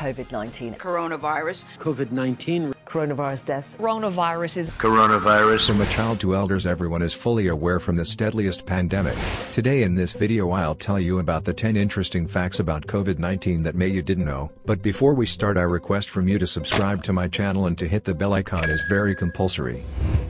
COVID-19. Coronavirus. COVID-19. Coronavirus deaths. Coronavirus is Coronavirus. From a child to elders, everyone is fully aware from this deadliest pandemic. Today in this video I'll tell you about the 10 interesting facts about COVID-19 that you didn't know. But before we start, I request from you to subscribe to my channel and to hit the bell icon is very compulsory.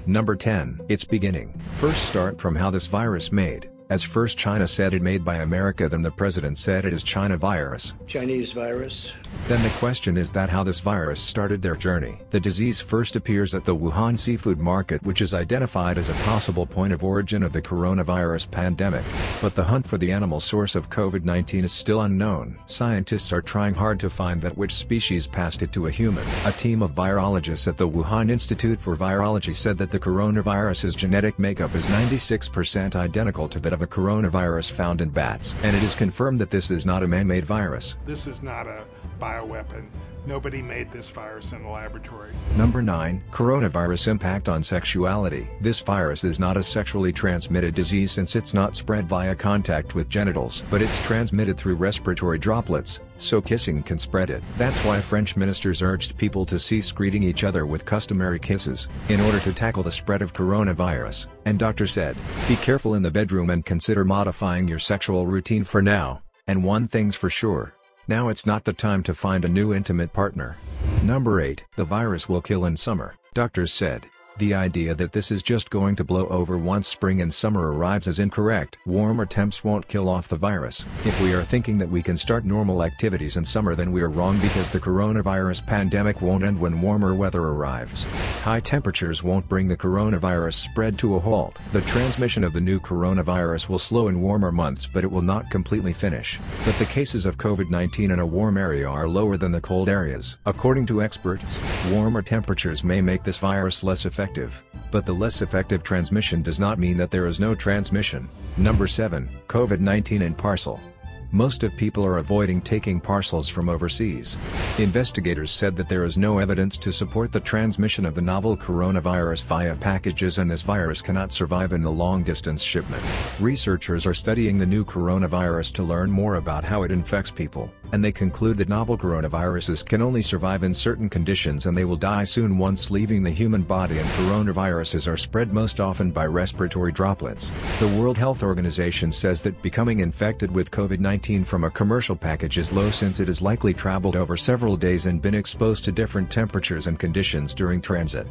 Number 10. Its beginning. First start from how this virus made. As first China said it made by America, then the president said it is China virus. Chinese virus. Then the question is that how this virus started their journey. The disease first appears at the Wuhan seafood market, which is identified as a possible point of origin of the coronavirus pandemic. But the hunt for the animal source of COVID-19 is still unknown. Scientists are trying hard to find that which species passed it to a human. A team of virologists at the Wuhan Institute for Virology said that the coronavirus's genetic makeup is 96% identical to that of a coronavirus found in bats, and it is confirmed that this is not a man-made virus. This is not a bioweapon. Nobody made this virus in the laboratory. Number 9. Coronavirus impact on sexuality. This virus is not a sexually transmitted disease since it's not spread via contact with genitals, but it's transmitted through respiratory droplets, so kissing can spread it. That's why French ministers urged people to cease greeting each other with customary kisses, in order to tackle the spread of coronavirus. And doctor said, be careful in the bedroom and consider modifying your sexual routine for now, and one thing's for sure. Now it's not the time to find a new intimate partner. Number 8. The virus will kill in summer. Doctors said, the idea that this is just going to blow over once spring and summer arrives is incorrect. Warmer temps won't kill off the virus. If we are thinking that we can start normal activities in summer, then we are wrong, because the coronavirus pandemic won't end when warmer weather arrives. High temperatures won't bring the coronavirus spread to a halt. The transmission of the new coronavirus will slow in warmer months, but it will not completely finish. But the cases of COVID-19 in a warm area are lower than the cold areas. According to experts, warmer temperatures may make this virus less effective. But the less effective transmission does not mean that there is no transmission. Number 7. COVID-19 in parcel. Most of people are avoiding taking parcels from overseas. Investigators said that there is no evidence to support the transmission of the novel coronavirus via packages, and this virus cannot survive in the long-distance shipment. Researchers are studying the new coronavirus to learn more about how it infects people, and they conclude that novel coronaviruses can only survive in certain conditions and they will die soon once leaving the human body, and coronaviruses are spread most often by respiratory droplets. The World Health Organization says that becoming infected with COVID-19 from a commercial package is low, since it has likely traveled over several days and been exposed to different temperatures and conditions during transit.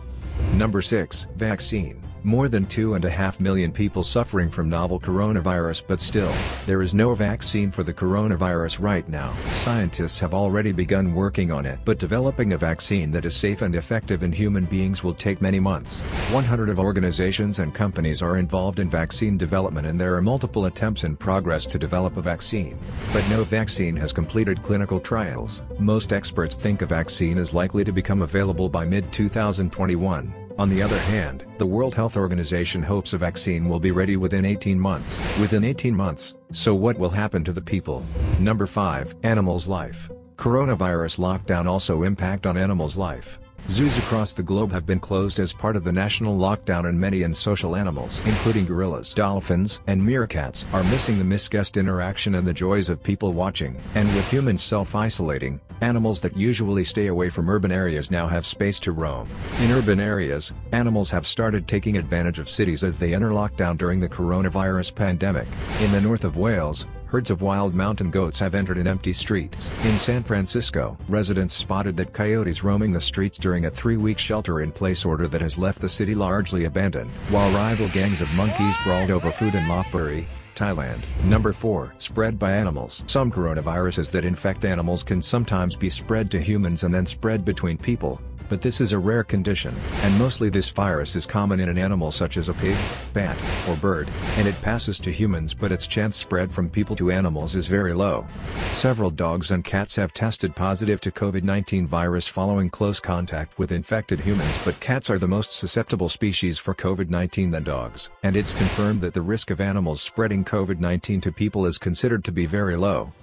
Number 6. Vaccine. More than 2.5 million people suffering from novel coronavirus, but still, there is no vaccine for the coronavirus right now. Scientists have already begun working on it, but developing a vaccine that is safe and effective in human beings will take many months. 100 of organizations and companies are involved in vaccine development, and there are multiple attempts in progress to develop a vaccine. But no vaccine has completed clinical trials. Most experts think a vaccine is likely to become available by mid-2021. On the other hand, the World Health Organization hopes a vaccine will be ready within 18 months. Within 18 months, so what will happen to the people? Number 5. Animals' life. Coronavirus lockdown also impact on animals' life. Zoos across the globe have been closed as part of the national lockdown, and many unsocial animals, including gorillas, dolphins, and meerkats, are missing the misguessed interaction and the joys of people watching. And with humans self-isolating, animals that usually stay away from urban areas now have space to roam. In urban areas, animals have started taking advantage of cities as they enter lockdown during the coronavirus pandemic. In the north of Wales, herds of wild mountain goats have entered in empty streets. In San Francisco, residents spotted that coyotes roaming the streets during a 3-week shelter-in-place order that has left the city largely abandoned, while rival gangs of monkeys brawled over food in Lopburi, Thailand. Number 4. Spread by animals. Some coronaviruses that infect animals can sometimes be spread to humans and then spread between people, but this is a rare condition, and mostly this virus is common in an animal such as a pig, bat, or bird, and it passes to humans, but its chance spread from people to animals is very low. Several dogs and cats have tested positive to COVID-19 virus following close contact with infected humans, but cats are the most susceptible species for COVID-19 than dogs, and it's confirmed that the risk of animals spreading COVID-19 to people is considered to be very low.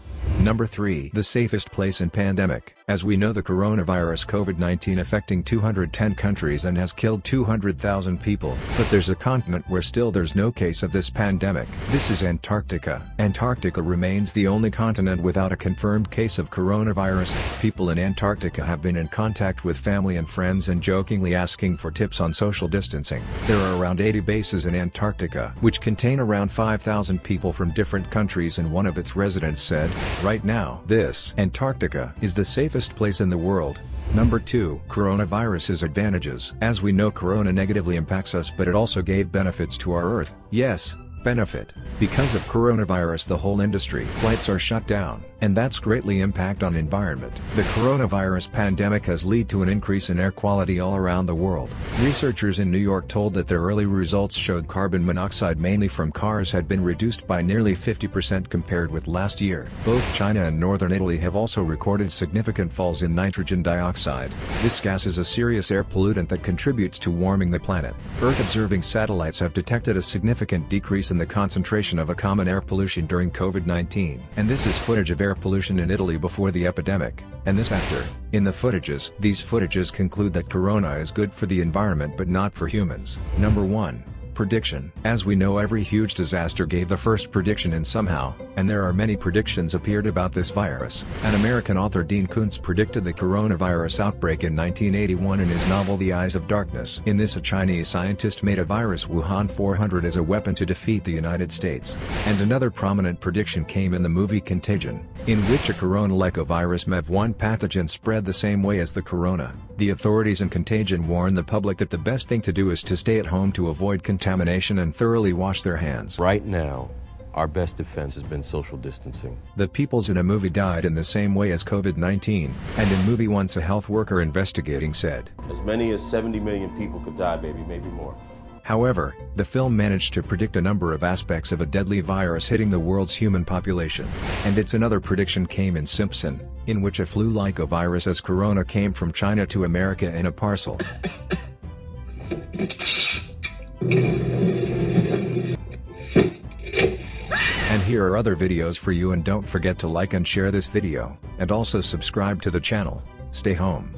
Number 3. The safest place in pandemic. As we know, the coronavirus COVID-19 affecting 210 countries and has killed 200,000 people, but there's a continent where still there's no case of this pandemic. This is Antarctica. Antarctica remains the only continent without a confirmed case of coronavirus. People in Antarctica have been in contact with family and friends and jokingly asking for tips on social distancing. There are around 80 bases in Antarctica, which contain around 5,000 people from different countries, and one of its residents said, "Right now, this Antarctica is the safest place in the world." Number 2. Coronavirus's advantages. As we know, corona negatively impacts us, but it also gave benefits to our Earth. Yes, benefit. Because of coronavirus, the whole industry, flights are shut down, and that's greatly impact on environment. The coronavirus pandemic has led to an increase in air quality all around the world. Researchers in New York told that their early results showed carbon monoxide mainly from cars had been reduced by nearly 50% compared with last year. Both China and northern Italy have also recorded significant falls in nitrogen dioxide. This gas is a serious air pollutant that contributes to warming the planet. Earth-observing satellites have detected a significant decrease in the concentration of a common air pollution during COVID-19. And this is footage of air pollution in Italy before the epidemic, and this after. In the footages, these footages conclude that corona is good for the environment but not for humans. Number 1. Prediction. As we know, every huge disaster gave the first prediction in somehow, and there are many predictions appeared about this virus. An American author, Dean Koontz, predicted the coronavirus outbreak in 1981 in his novel The Eyes of Darkness. In this, a Chinese scientist made a virus Wuhan 400 as a weapon to defeat the United States. And another prominent prediction came in the movie Contagion, in which a corona-like virus MEV1 pathogen spread the same way as the corona. The authorities in Contagion warn the public that the best thing to do is to stay at home to avoid contamination and thoroughly wash their hands. Right now, our best defense has been social distancing. The peoples in a movie died in the same way as COVID-19, and in movie once a health worker investigating said, "As many as 70 million people could die, baby, maybe more." However, the film managed to predict a number of aspects of a deadly virus hitting the world's human population. And its another prediction came in Simpson, in which a flu-like virus as corona came from China to America in a parcel. And here are other videos for you, and don't forget to like and share this video, and also subscribe to the channel. Stay home.